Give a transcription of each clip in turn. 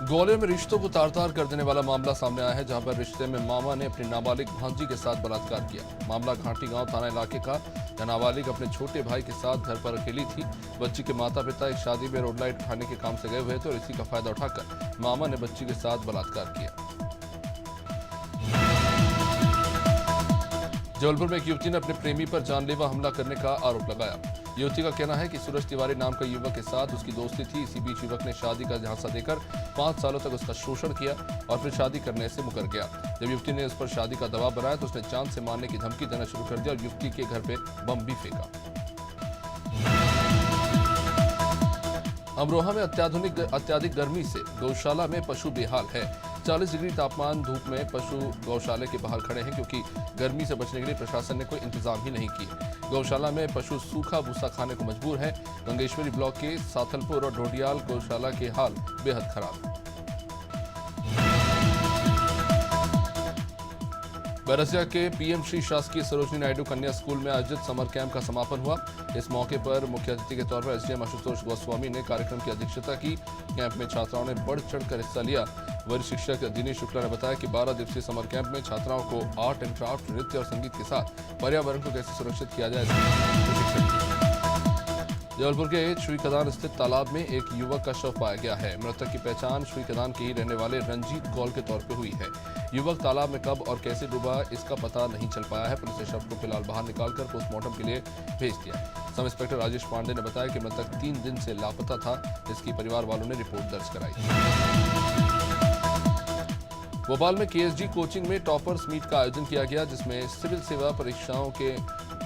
ग्वालियर में रिश्तों को तार-तार कर देने वाला मामला सामने आया है, जहां पर रिश्ते में मामा ने अपनी नाबालिग भांजी के साथ बलात्कार किया। मामला घाटी गांव थाना इलाके का, जहां नाबालिग अपने छोटे भाई के साथ घर पर अकेली थी। बच्ची के माता पिता एक शादी में रोड लाइट उठाने के काम से गए हुए थे और इसी का फायदा उठाकर मामा ने बच्ची के साथ बलात्कार किया। जबलपुर में एक युवती ने अपने प्रेमी पर जानलेवा हमला करने का आरोप लगाया। युवती का कहना है कि सूरज तिवारी नाम का युवक के साथ उसकी दोस्ती थी। इसी बीच युवक ने शादी का झांसा देकर 5 सालों तक उसका शोषण किया और फिर शादी करने से मुकर गया। जब युवती ने उस पर शादी का दबाव बनाया तो उसने जान से मारने की धमकी देना शुरू कर दिया और युवती के घर पे बम भी फेंका। अमरोहा में अत्याधिक गर्मी से गौशाला में पशु बेहाल है। 40 डिग्री तापमान धूप में पशु गौशाले के बाहर खड़े हैं, क्योंकि गर्मी से बचने के लिए प्रशासन ने कोई इंतजाम ही नहीं किए। गौशाला में पशु सूखा भूसा खाने को मजबूर है। गंगेश्वरी ब्लॉक के साथलपुर और ढोडियाल गौशाला के हाल बेहद खराब है। बैरसिया के पीएम श्री शासकीय सरोजिनी नायडू कन्या स्कूल में आयोजित समर कैंप का समापन हुआ। इस मौके पर मुख्य अतिथि के तौर पर एसडीएम आशुतोष गोस्वामी ने कार्यक्रम की अध्यक्षता की। कैंप में छात्राओं ने बढ़ चढ़कर हिस्सा लिया। वरिष्ठ शिक्षक दिनेश शुक्ला ने बताया कि 12 दिवसीय समर कैंप में छात्राओं को आर्ट एंड क्राफ्ट, नृत्य और संगीत के साथ पर्यावरण को कैसे सुरक्षित किया जाए। जबलपुर के श्रीकदान स्थित तालाब में एक युवक का शव पाया गया है। मृतक की पहचान श्रीकदान के ही रहने वाले रंजीत कौल के तौर पर हुई है। युवक तालाब में कब और कैसे डूबा इसका पता नहीं चल पाया है। पुलिस ने शव को फिलहाल बाहर निकालकर पोस्टमार्टम के लिए भेज दिया है। सब इंस्पेक्टर राजेश पांडे ने बताया कि मृतक 3 दिन से लापता था। इसकी परिवार वालों ने रिपोर्ट दर्ज कराई। भोपाल में केएसजी कोचिंग में टॉपर्स मीट का आयोजन किया गया, जिसमें सिविल सेवा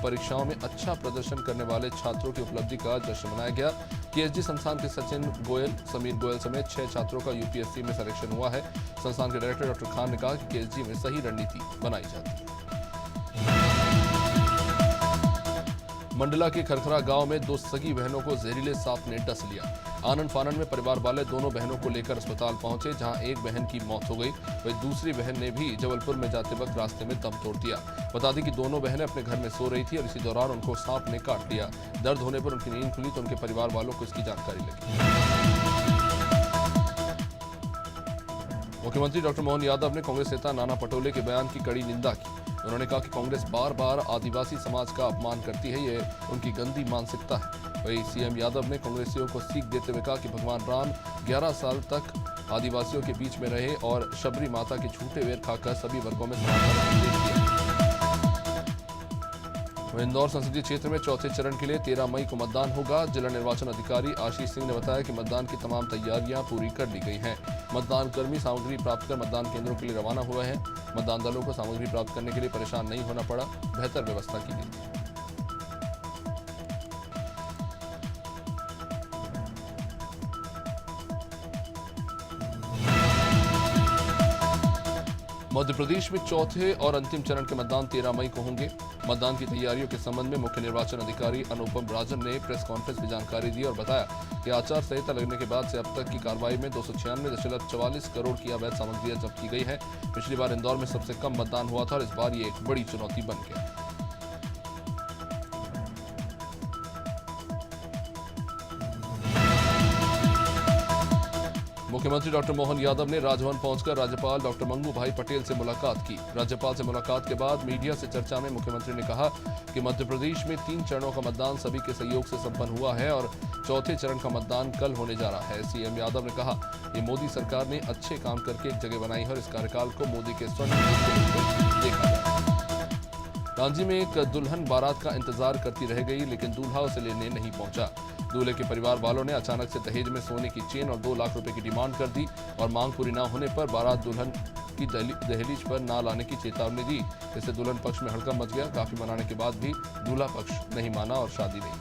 परीक्षाओं में अच्छा प्रदर्शन करने वाले छात्रों की उपलब्धि का जश्न मनाया गया। केएसजी संस्थान के सचिन गोयल, समीर गोयल समेत 6 छात्रों का यूपीएससी में सिलेक्शन हुआ है। संस्थान के डायरेक्टर डॉक्टर खान ने कहा कि केएसजी में सही रणनीति बनाई जाती है। मंडला के खरखरा गांव में 2 सगी बहनों को जहरीले सांप ने डस लिया। आनंद फानन में परिवार वाले दोनों बहनों को लेकर अस्पताल पहुंचे, जहां एक बहन की मौत हो गई। वहीं दूसरी बहन ने भी जबलपुर में जाते वक्त रास्ते में दम तोड़ दिया। बता दें कि दोनों बहनें अपने घर में सो रही थी और इसी दौरान उनको सांप ने काट लिया। दर्द होने पर उनकी नींद खुली तो उनके परिवार वालों को इसकी जानकारी लगी। मुख्यमंत्री डॉक्टर मोहन यादव ने कांग्रेस नेता नाना पटोले के बयान की कड़ी निंदा की। उन्होंने कहा कि कांग्रेस बार बार आदिवासी समाज का अपमान करती है, ये उनकी गंदी मानसिकता है। वहीं सीएम यादव ने कांग्रेसियों को सीख देते हुए कहा कि भगवान राम 11 साल तक आदिवासियों के बीच में रहे और शबरी माता के झूठे वेर खाकर सभी वर्गों में इंदौर संसदीय क्षेत्र में चौथे चरण के लिए 13 मई को मतदान होगा। जिला निर्वाचन अधिकारी आशीष सिंह ने बताया कि मतदान की तमाम तैयारियां पूरी कर ली गई हैं। मतदान कर्मी सामग्री प्राप्त कर मतदान केंद्रों के लिए रवाना हुए हैं। मतदान दलों को सामग्री प्राप्त करने के लिए परेशान नहीं होना पड़ा। बेहतर व्यवस्था की गई। मध्य प्रदेश में चौथे और अंतिम चरण के मतदान 13 मई को होंगे। मतदान की तैयारियों के संबंध में मुख्य निर्वाचन अधिकारी अनुपम राजन ने प्रेस कॉन्फ्रेंस में जानकारी दी और बताया कि आचार संहिता लगने के बाद से अब तक की कार्रवाई में 296.44 करोड़ की अवैध सामग्रियां जब्त की गई है। पिछली बार इंदौर में सबसे कम मतदान हुआ था और इस बार ये एक बड़ी चुनौती बन गया। मुख्यमंत्री डॉक्टर मोहन यादव ने राजभवन पहुंचकर राज्यपाल डॉक्टर मंगू भाई पटेल से मुलाकात की। राज्यपाल से मुलाकात के बाद मीडिया से चर्चा में मुख्यमंत्री ने कहा कि मध्य प्रदेश में 3 चरणों का मतदान सभी के सहयोग से संपन्न हुआ है और चौथे चरण का मतदान कल होने जा रहा है। सीएम यादव ने कहा कि मोदी सरकार ने अच्छे काम करके एक जगह बनाई है और इस कार्यकाल को मोदी के स्वर्ण देखा गया। रांची में एक दुल्हन बारात का इंतजार करती रह गई, लेकिन दूल्हा उसे लेने नहीं पहुंचा। दूल्हे के परिवार वालों ने अचानक से दहेज में सोने की चेन और 2 लाख रुपए की डिमांड कर दी और मांग पूरी न होने पर बारात दुल्हन की दहलीज पर न लाने की चेतावनी दी। इससे दुल्हन पक्ष में हड़कंप मच गया। काफी मनाने के बाद भी दूल्हा पक्ष नहीं माना और शादी नहीं।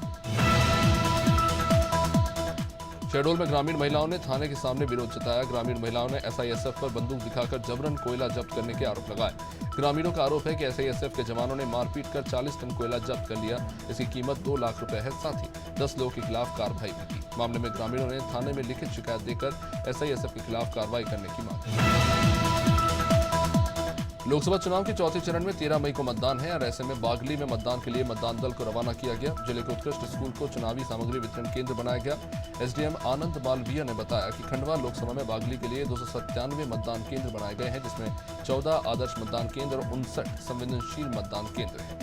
शहडोल में ग्रामीण महिलाओं ने थाने के सामने विरोध जताया। ग्रामीण महिलाओं ने एसआईएसएफ पर बंदूक दिखाकर जबरन कोयला जब्त करने के आरोप लगाए। ग्रामीणों का आरोप है कि एसआईएसएफ के जवानों ने मारपीट कर 40 टन कोयला जब्त कर लिया। इसकी कीमत 2 लाख रुपए है। साथ ही 10 लोगों के खिलाफ कार्रवाई भी की। मामले में ग्रामीणों ने थाने में लिखित शिकायत देकर एसआईएसएफ के खिलाफ कार्रवाई करने की मांग की। लोकसभा चुनाव के चौथे चरण में 13 मई को मतदान है और ऐसे में बागली में मतदान के लिए मतदान दल को रवाना किया गया। जिले के उत्कृष्ट स्कूल को चुनावी सामग्री वितरण केंद्र बनाया गया। एसडीएम आनंद मालवीय ने बताया कि खंडवा लोकसभा में बागली के लिए 297 मतदान केंद्र बनाए गए हैं, जिसमें 14 आदर्श मतदान केंद्र और 59 संवेदनशील मतदान केंद्र हैं।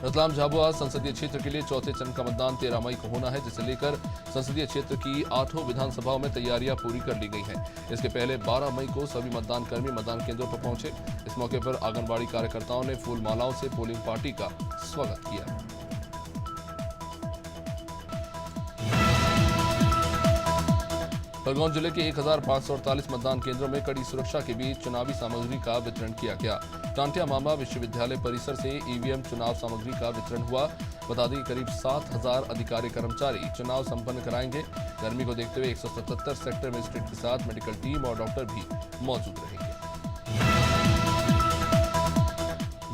रतलाम झाबुआ संसदीय क्षेत्र के लिए चौथे चरण का मतदान 13 मई को होना है, जिसे लेकर संसदीय क्षेत्र की 8 विधानसभाओं में तैयारियां पूरी कर ली गई हैं। इसके पहले 12 मई को सभी मतदान कर्मी मतदान केंद्रों पर पहुंचे। इस मौके पर आंगनबाड़ी कार्यकर्ताओं ने फूल मालाओं से पोलिंग पार्टी का स्वागत किया। खरगोन जिले के 1548 मतदान केंद्रों में कड़ी सुरक्षा के बीच चुनावी सामग्री का वितरण किया गया। टांटिया मामा विश्वविद्यालय परिसर से ईवीएम चुनाव सामग्री का वितरण हुआ। बता दें करीब 7000 अधिकारी कर्मचारी चुनाव संपन्न कराएंगे। गर्मी को देखते हुए 177 सेक्टर मजिस्ट्रेट के साथ मेडिकल टीम और डॉक्टर भी मौजूद रहेंगे।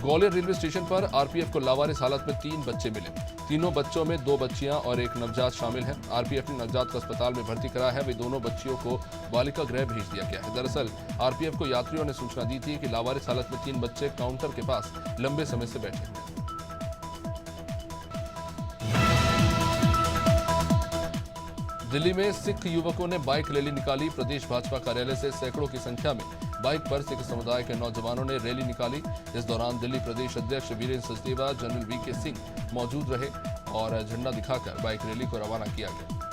ग्वालियर रेलवे स्टेशन पर आरपीएफ को लावारिस हालत में 3 बच्चे मिले। तीनों बच्चों में 2 बच्चियां और 1 नवजात शामिल हैं। आरपीएफ ने नवजात को अस्पताल में भर्ती कराया है। वे दोनों बच्चियों को बालिका गृह भेज दिया गया है। दरअसल आरपीएफ को यात्रियों ने सूचना दी थी कि लावारिस हालत में 3 बच्चे काउंटर के पास लंबे समय से बैठे हुए हैं। दिल्ली में सिख युवकों ने बाइक रैली निकाली। प्रदेश भाजपा कार्यालय से सैकड़ों की संख्या में बाइक पर सिख समुदाय के नौजवानों ने रैली निकाली। इस दौरान दिल्ली प्रदेश अध्यक्ष वीरेंद्र सचदेवा, जनरल वीके सिंह मौजूद रहे और झंडा दिखाकर बाइक रैली को रवाना किया गया।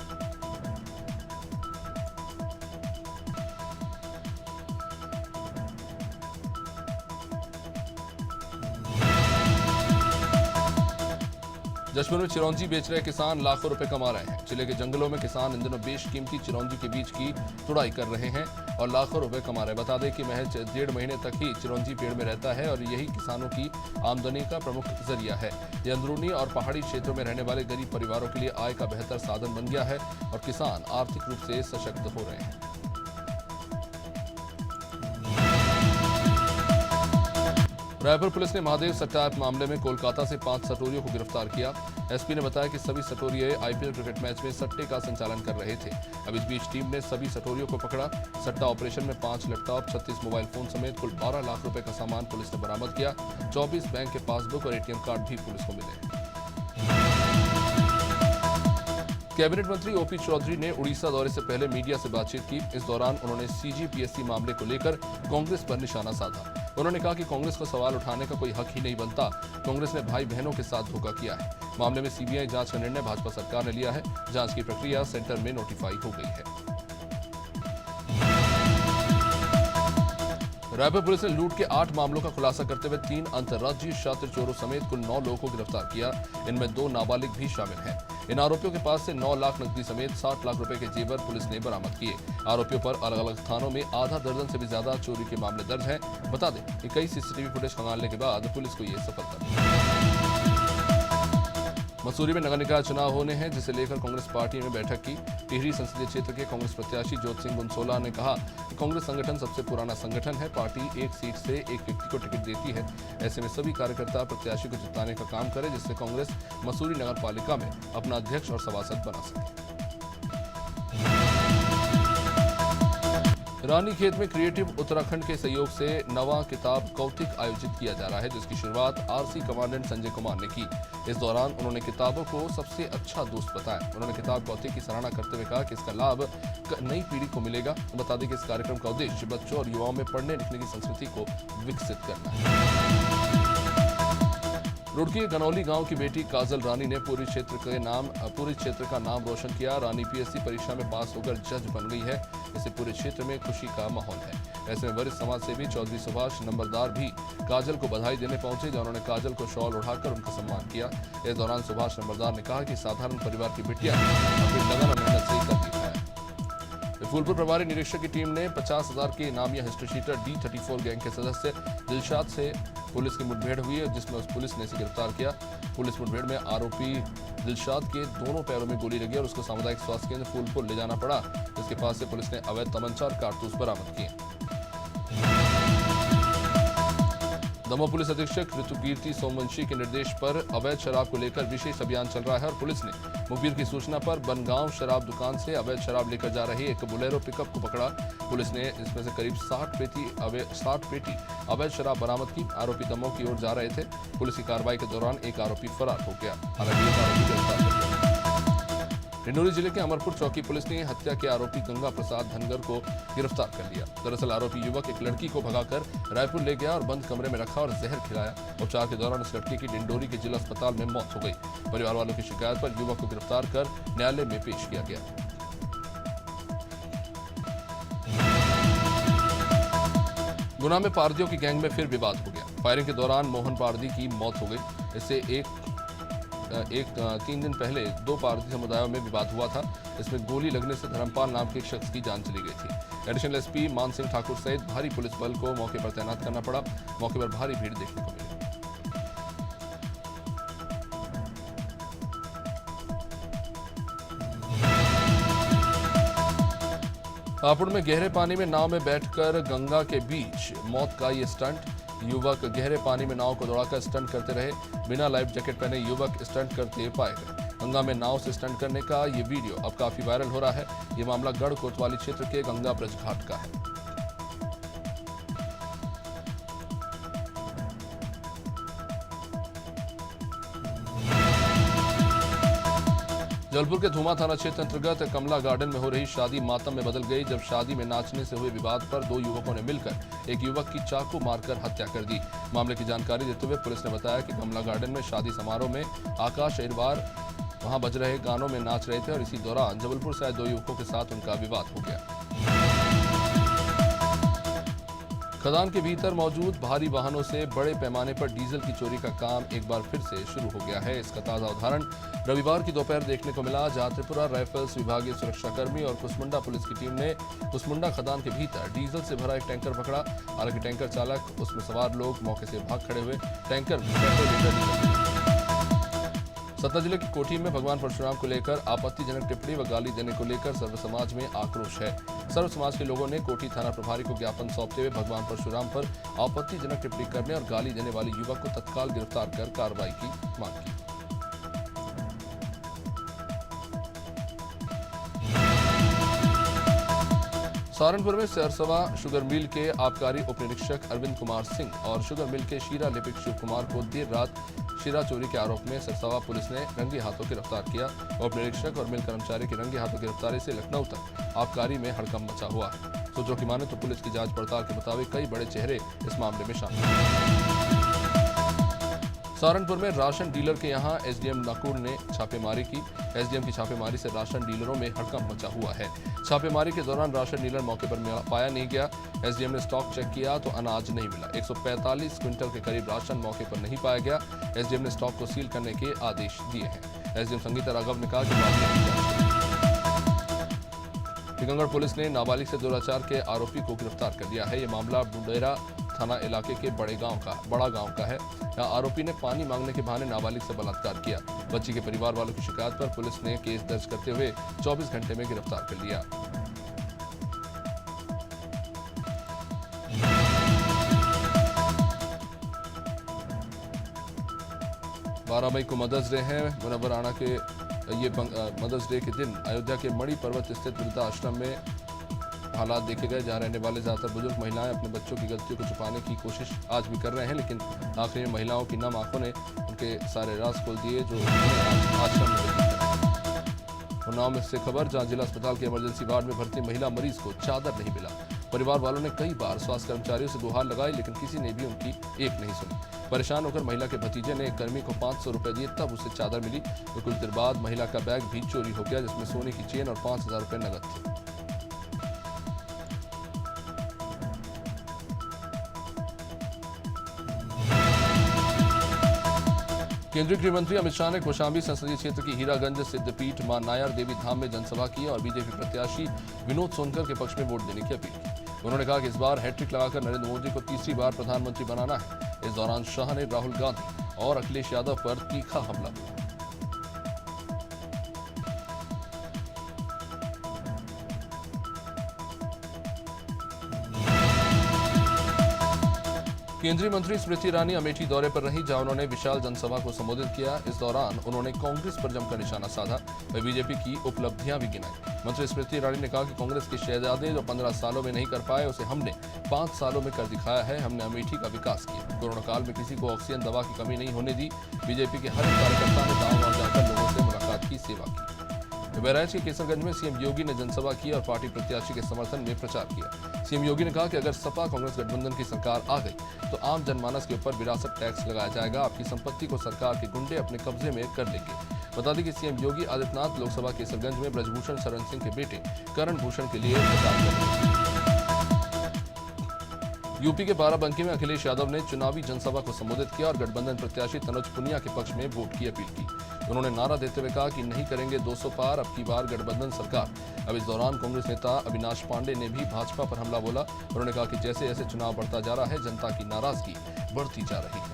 जशपुर में चिरौंजी बेच रहे किसान लाखों रुपए कमा रहे हैं। जिले के जंगलों में किसान इन दिनों बेशकीमती चिरौंजी के बीज की तुड़ाई कर रहे हैं और लाखों रुपए कमा रहे हैं। बता दें कि महज 1.5 महीने तक ही चिरौंजी पेड़ में रहता है और यही किसानों की आमदनी का प्रमुख जरिया है। ये अंदरूनी और पहाड़ी क्षेत्रों में रहने वाले गरीब परिवारों के लिए आय का बेहतर साधन बन गया है और किसान आर्थिक रूप से सशक्त हो रहे हैं। रायपुर पुलिस ने महादेव सट्टा ऐप मामले में कोलकाता से 5 सटोरियों को गिरफ्तार किया। एसपी ने बताया कि सभी सटोरिये आईपीएल क्रिकेट मैच में सट्टे का संचालन कर रहे थे। अब इस बीच टीम ने सभी सटोरियों को पकड़ा। सट्टा ऑपरेशन में 5 लैपटॉप, 36 मोबाइल फोन समेत कुल 12 लाख रुपए का सामान पुलिस ने बरामद किया। 24 बैंक के पासबुक और एटीएम कार्ड भी पुलिस को मिले। कैबिनेट मंत्री ओपी चौधरी ने उड़ीसा दौरे से पहले मीडिया से बातचीत की। इस दौरान उन्होंने सीजीपीएससी मामले को लेकर कांग्रेस पर निशाना साधा। उन्होंने कहा कि कांग्रेस को सवाल उठाने का कोई हक ही नहीं बनता। कांग्रेस ने भाई बहनों के साथ धोखा किया है। मामले में सीबीआई जांच का निर्णय भाजपा सरकार ने लिया है। जांच की प्रक्रिया सेंटर में नोटिफाई हो गई है। रायपुर पुलिस ने लूट के 8 मामलों का खुलासा करते हुए 3 अंतर्राज्यीय छात्र चोरों समेत कुल 9 लोगों को गिरफ्तार किया। इनमें 2 नाबालिग भी शामिल हैं। इन आरोपियों के पास से 9 लाख नकदी समेत 60 लाख रुपए के जेवर पुलिस ने बरामद किए। आरोपियों पर अलग अलग थानों में आधा दर्जन से भी ज्यादा चोरी के मामले दर्ज हैं। बता दें कि कई सीसीटीवी फुटेज खंगालने के बाद पुलिस को यह सफलता मिली। मसूरी में नगर निकाय चुनाव होने हैं, जिसे लेकर कांग्रेस पार्टी ने बैठक की। टिहरी संसदीय क्षेत्र के कांग्रेस प्रत्याशी ज्योत सिंह गुनसोला ने कहा कि कांग्रेस संगठन सबसे पुराना संगठन है। पार्टी एक सीट से एक व्यक्ति को टिकट देती है। ऐसे में सभी कार्यकर्ता प्रत्याशी को जिताने का काम करे, जिससे कांग्रेस मसूरी नगर पालिका में अपना अध्यक्ष और सभासद बना सके। रानीखेत में क्रिएटिव उत्तराखंड के सहयोग से नवा किताब कौतिक आयोजित किया जा रहा है, जिसकी शुरुआत आरसी कमांडेंट संजय कुमार ने की। इस दौरान उन्होंने किताबों को सबसे अच्छा दोस्त बताया। उन्होंने किताब कौतिक की सराहना करते हुए कहा कि इसका लाभ नई पीढ़ी को मिलेगा। बता दें कि इस कार्यक्रम का उद्देश्य बच्चों और युवाओं में पढ़ने लिखने की संस्कृति को विकसित करना है। रुड़की के गनौली गांव की बेटी काजल रानी ने पूरे क्षेत्र का नाम रोशन किया। रानी पीएससी परीक्षा में पास होकर जज बन गई है। इससे पूरे क्षेत्र में खुशी का माहौल है। ऐसे में वरिष्ठ समाज सेवी चौधरी सुभाष नंबरदार भी काजल को बधाई देने पहुंचे, जहां उन्होंने काजल को शॉल उठाकर उनका सम्मान किया। इस दौरान सुभाष नंबरदार ने कहा कि साधारण परिवार की बेटियां अपनी लगन और मेहनत से कर दिखाया। फूलपुर प्रभारी निरीक्षक की टीम ने 50,000 के इनामिया हिस्ट्री शीटर D34 गैंग के सदस्य दिलशाद से पुलिस की मुठभेड़ हुई है, जिसमें उस पुलिस ने इसे गिरफ्तार किया। पुलिस मुठभेड़ में आरोपी दिलशाद के दोनों पैरों में गोली लगी और उसको सामुदायिक स्वास्थ्य केंद्र फूलपुर ले जाना पड़ा, जिसके पास से पुलिस ने अवैध तमंचा और कारतूस बरामद किए। दमोह पुलिस अधीक्षक ऋतुकीर्ति सोमवंशी के निर्देश पर अवैध शराब को लेकर विशेष अभियान चल रहा है और पुलिस ने मुखबिर की सूचना पर बनगांव शराब दुकान से अवैध शराब लेकर जा रही एक बोलेरो पिकअप को पकड़ा। पुलिस ने इसमें से करीब 60 पेटी अवैध शराब बरामद की। आरोपी दमोह की ओर जा रहे थे। पुलिस की कार्रवाई के दौरान एक आरोपी फरार हो गया। हालांकि एक आरोपी गिरफ्तार कर लिया। डिंडोरी जिले के अमरपुर चौकी पुलिस ने हत्या के आरोपी गंगा प्रसाद धनगर को गिरफ्तार कर लिया। दरअसल आरोपी युवक एक लड़की को भगाकर रायपुर ले गया और बंद कमरे में रखा और जहर खिलाया। उपचार के दौरान इस लड़की की डिंडोरी के जिला अस्पताल में मौत हो गई। परिवार वालों की शिकायत पर युवक को गिरफ्तार कर न्यायालय में पेश किया गया। गुना में पारदियों की गैंग में फिर विवाद हो गया। फायरिंग के दौरान मोहन पारदी की मौत हो गई। इससे 3 दिन पहले 2 पारदी समुदायों में विवाद हुआ था। इसमें गोली लगने से धर्मपाल नाम के एक शख्स की जान चली गई थी। एडिशनल एसपी मान सिंह ठाकुर सहित भारी पुलिस बल को मौके पर तैनात करना पड़ा। मौके पर भारी भीड़ देखने को मिली। हापुड़ में गहरे पानी में नाव में बैठकर गंगा के बीच मौत का ये स्टंट। युवक गहरे पानी में नाव को दौड़ाकर स्टंट करते रहे। बिना लाइफ जैकेट पहने युवक स्टंट करते पाए गए। गंगा में नाव से स्टंट करने का ये वीडियो अब काफी वायरल हो रहा है। ये मामला गढ़ कोतवाली क्षेत्र के गंगा ब्रज घाट का है। जबलपुर के धुमा थाना क्षेत्र अंतर्गत कमला गार्डन में हो रही शादी मातम में बदल गई, जब शादी में नाचने से हुए विवाद पर 2 युवकों ने मिलकर एक युवक की चाकू मारकर हत्या कर दी। मामले की जानकारी देते हुए पुलिस ने बताया कि कमला गार्डन में शादी समारोह में आकाश अहिरवार वहां बज रहे गानों में नाच रहे थे और इसी दौरान जबलपुर से आए 2 युवकों के साथ उनका विवाद हो गया। खदान के भीतर मौजूद भारी वाहनों से बड़े पैमाने पर डीजल की चोरी का काम एक बार फिर से शुरू हो गया है। इसका ताजा उदाहरण रविवार की दोपहर देखने को मिला, जहां त्रिपुरा राइफल्स विभागीय सुरक्षाकर्मी और कुसमुंडा पुलिस की टीम ने कुसमुंडा खदान के भीतर डीजल से भरा एक टैंकर पकड़ा। हालांकि टैंकर चालक, उसमें सवार लोग मौके से भाग खड़े हुए। टैंकर में पेट्रोल डीजल। सतना जिले की कोठी में भगवान परशुराम को लेकर आपत्तिजनक टिप्पणी व गाली देने को लेकर सर्व समाज में आक्रोश है। सर्व समाज के लोगों ने कोठी थाना प्रभारी को ज्ञापन सौंपते हुए भगवान परशुराम पर आपत्तिजनक टिप्पणी करने और गाली देने वाले युवक को तत्काल गिरफ्तार कर कार्रवाई की मांग की। सहारनपुर में सरसवा शुगर मिल के आबकारी उप निरीक्षक अरविंद कुमार सिंह और शुगर मिल के शीरा लिपिक शिव कुमार को देर रात शीरा चोरी के आरोप में सरसवा पुलिस ने रंगे हाथों गिरफ्तार किया। उप निरीक्षक और मिल कर्मचारी की रंगे हाथों गिरफ्तारी से लखनऊ तक आबकारी में हड़कंप मचा हुआ है। सूत्रों की माने तो पुलिस की जांच पड़ताल के मुताबिक कई बड़े चेहरे इस मामले में शामिल हैं। सहारनपुर में राशन डीलर के यहां एसडीएम नकुड़ ने छापेमारी की। एसडीएम की छापेमारी से राशन डीलरों में हड़कंप मचा हुआ है। छापेमारी के दौरान राशन डीलर मौके पर पाया नहीं गया। एसडीएम ने स्टॉक चेक किया तो अनाज नहीं मिला। 145 क्विंटल के करीब राशन मौके पर नहीं पाया गया। एसडीएम ने स्टॉक को सील करने के आदेश दिए हैं। एसडीएम संगीता राघव ने कहा कि मामले की जांच टीकमगढ़ पुलिस ने नाबालिग से दुराचार के आरोपी को गिरफ्तार कर लिया है। ये मामला बुंडेरा थाना इलाके के बड़ा गांव का है। यहाँ आरोपी ने पानी मांगने के बहाने नाबालिग से बलात्कार किया। बच्ची के परिवार वालों की शिकायत पर पुलिस ने केस दर्ज करते हुए 24 घंटे में गिरफ्तार कर लिया। बारह मई को मदर्स डे है। मुनव्वराना के ये मदर्स डे के दिन अयोध्या के मणि पर्वत स्थित वृद्धा आश्रम में हालात देखे गए, जहां रहने वाले ज्यादातर बुजुर्ग महिलाएं अपने बच्चों की गलतियों को छुपाने की कोशिश आज भी कर रहे हैं, लेकिन आखिर में महिलाओं की नम आंखों ने उनके सारे राज खोल दिए जो आश्रम में। उन्नाव में से खबर, जहां जिला अस्पताल के इमरजेंसी वार्ड में भर्ती महिला मरीज को चादर नहीं मिला। परिवार वालों ने कई बार स्वास्थ्य कर्मचारियों से गुहार लगाई, लेकिन किसी ने भी उनकी एक नहीं सुनी। परेशान होकर महिला के भतीजे ने एक कर्मी को 500 रुपए दिए, तब उसे चादर मिली। तो कुछ देर बाद महिला का बैग भी चोरी हो गया, जिसमें सोने की चेन और 5000 रुपए नकद थे। केंद्रीय गृह मंत्री अमित शाह ने कौशाम्बी संसदीय क्षेत्र की हीरागंज सिद्धपीठ मां नायर देवी धाम में जनसभा की और बीजेपी प्रत्याशी विनोद सोनकर के पक्ष में वोट देने की अपील की। उन्होंने कहा कि इस बार हैट्रिक लगाकर नरेंद्र मोदी को तीसरी बार प्रधानमंत्री बनाना है। इस दौरान शाह ने राहुल गांधी और अखिलेश यादव पर तीखा हमला किया। केंद्रीय मंत्री स्मृति ईरानी अमेठी दौरे पर रही, जहां उन्होंने विशाल जनसभा को संबोधित किया। इस दौरान उन्होंने कांग्रेस पर जमकर निशाना साधा व बीजेपी की उपलब्धियां भी गिनाई। मंत्री स्मृति ईरानी ने कहा कि कांग्रेस के शहजादे जो 15 सालों में नहीं कर पाए, उसे हमने 5 सालों में कर दिखाया है। हमने अमेठी का विकास किया। कोरोना काल में किसी को ऑक्सीजन दवा की कमी नहीं होने दी। बीजेपी के हर एक कार्यकर्ता ने गाँव-गाँव जाकर लोगों से मुलाकात की, सेवा की। बहराइच के केसरगंज में सीएम योगी ने जनसभा की और पार्टी प्रत्याशी के समर्थन में प्रचार किया। सीएम योगी ने कहा कि अगर सपा कांग्रेस गठबंधन की सरकार आ गई तो आम जनमानस के ऊपर विरासत टैक्स लगाया जाएगा। आपकी संपत्ति को सरकार के गुंडे अपने कब्जे में कर लेंगे। बता दें कि सीएम योगी आदित्यनाथ लोकसभा केसरगंज में ब्रजभूषण शरण सिंह के बेटे करण भूषण के लिए प्रचार कर रहे हैं। यूपी के बाराबंकी में अखिलेश यादव ने चुनावी जनसभा को संबोधित किया और गठबंधन प्रत्याशी तनुज पुनिया के पक्ष में वोट की अपील की। उन्होंने नारा देते हुए कहा कि नहीं करेंगे 200 पार, अब की बार गठबंधन सरकार। अब इस दौरान कांग्रेस नेता अविनाश पांडे ने भी भाजपा पर हमला बोला। उन्होंने कहा कि जैसे जैसे चुनाव बढ़ता जा रहा है, जनता की नाराजगी बढ़ती जा रही है।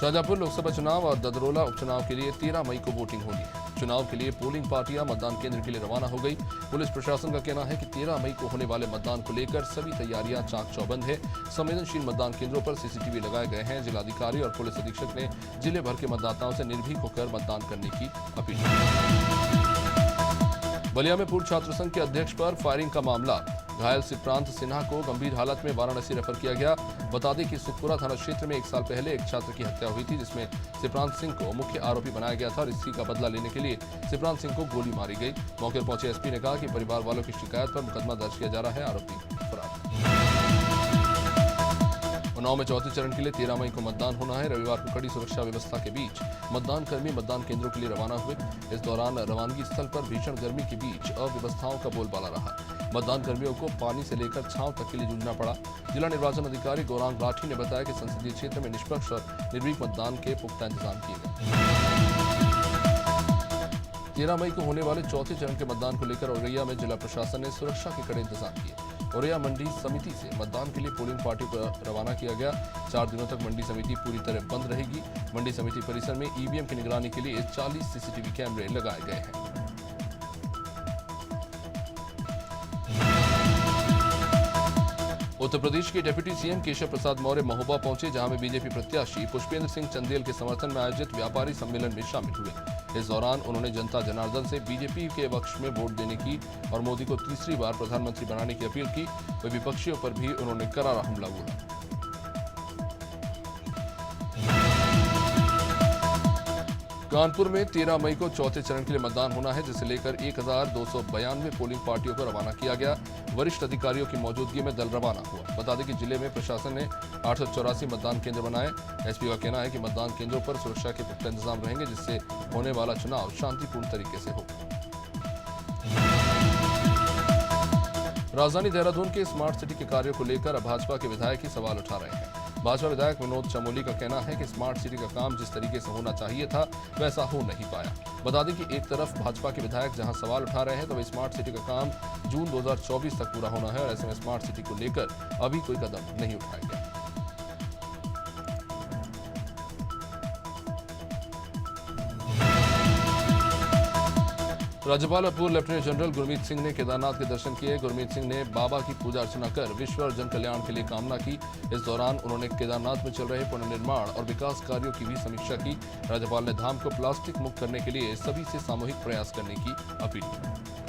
शाहजहांपुर लोकसभा चुनाव और ददरोला उपचुनाव के लिए 13 मई को वोटिंग होनी है। चुनाव के लिए पोलिंग पार्टियां मतदान केंद्र के लिए रवाना हो गई। पुलिस प्रशासन का कहना है कि 13 मई को होने वाले मतदान को लेकर सभी तैयारियां चाक चौबंद है। संवेदनशील मतदान केंद्रों पर सीसीटीवी लगाए गए हैं। जिलाधिकारी और पुलिस अधीक्षक ने जिले भर के मतदाताओं से निर्भीक होकर मतदान करने की अपील की। बलिया में पूर्व छात्र संघ के अध्यक्ष पर फायरिंग का मामला। घायल सिप्रांत सिन्हा को गंभीर हालत में वाराणसी रेफर किया गया। बता दें कि सुखपुरा थाना क्षेत्र में 1 साल पहले एक छात्र की हत्या हुई थी, जिसमें सिप्रांत सिंह को मुख्य आरोपी बनाया गया था और इसी का बदला लेने के लिए सिप्रांत सिंह को गोली मारी गई। मौके पर पहुंचे एसपी ने कहा कि परिवार वालों की शिकायत पर मुकदमा दर्ज किया जा रहा है। आरोपी फरार। उन्नाव में चौथे चरण के लिए 13 मई को मतदान होना है। रविवार को कड़ी सुरक्षा व्यवस्था के बीच मतदान कर्मी मतदान केंद्रों के लिए रवाना हुए। इस दौरान रवानगी स्थल पर भीषण गर्मी के बीच अव्यवस्थाओं का बोलबाला रहा। मतदान कर्मियों को पानी से लेकर छांव तक के लिए जूझना पड़ा। जिला निर्वाचन अधिकारी गौरांग राठी ने बताया कि संसदीय क्षेत्र में निष्पक्ष और निर्भीक मतदान के पुख्ता इंतजाम किए गए। 13 मई को होने वाले चौथे चरण के मतदान को लेकर औरैया में जिला प्रशासन ने सुरक्षा के कड़े इंतजाम किए। औरैया मंडी समिति से मतदान के लिए पोलिंग पार्टियों को रवाना किया गया। 4 दिनों तक मंडी समिति पूरी तरह बंद रहेगी। मंडी समिति परिसर में ईवीएम की निगरानी के लिए 40 सीसीटीवी कैमरे लगाए गए हैं। उत्तर प्रदेश के डिप्टी सीएम केशव प्रसाद मौर्य महोबा पहुंचे, जहां में बीजेपी प्रत्याशी पुष्पेंद्र सिंह चंदेल के समर्थन में आयोजित व्यापारी सम्मेलन में शामिल हुए। इस दौरान उन्होंने जनता जनार्दन से बीजेपी के पक्ष में वोट देने की और मोदी को तीसरी बार प्रधानमंत्री बनाने की अपील की। वह विपक्षियों पर भी उन्होंने करारा हमला बोला। कानपुर में 13 मई को चौथे चरण के लिए मतदान होना है, जिसे लेकर 1292 पोलिंग पार्टियों को रवाना किया गया। वरिष्ठ अधिकारियों की मौजूदगी में दल रवाना हुआ। बता दें कि जिले में प्रशासन ने 884 मतदान केंद्र बनाए। एसपी का कहना है कि मतदान केंद्रों पर सुरक्षा के पुख्ता इंतजाम रहेंगे, जिससे होने वाला चुनाव शांतिपूर्ण तरीके से हो। राजधानी देहरादून के स्मार्ट सिटी के कार्यों को लेकर अब भाजपा के विधायक ही सवाल उठा रहे हैं। भाजपा विधायक विनोद चमोली का कहना है कि स्मार्ट सिटी का काम जिस तरीके से होना चाहिए था, वैसा हो नहीं पाया। बता दें कि एक तरफ भाजपा के विधायक जहां सवाल उठा रहे हैं, तो स्मार्ट सिटी का काम जून 2024 तक पूरा होना है और ऐसे में स्मार्ट सिटी को लेकर अभी कोई कदम नहीं उठाया गया। राज्यपाल और पूर्व लेफ्टिनेंट जनरल गुरमीत सिंह ने केदारनाथ के दर्शन किए। गुरमीत सिंह ने बाबा की पूजा अर्चना कर विश्व और जन कल्याण के लिए कामना की। इस दौरान उन्होंने केदारनाथ में चल रहे पुनर्निर्माण और विकास कार्यों की भी समीक्षा की। राज्यपाल ने धाम को प्लास्टिक मुक्त करने के लिए सभी से सामूहिक प्रयास करने की अपील की।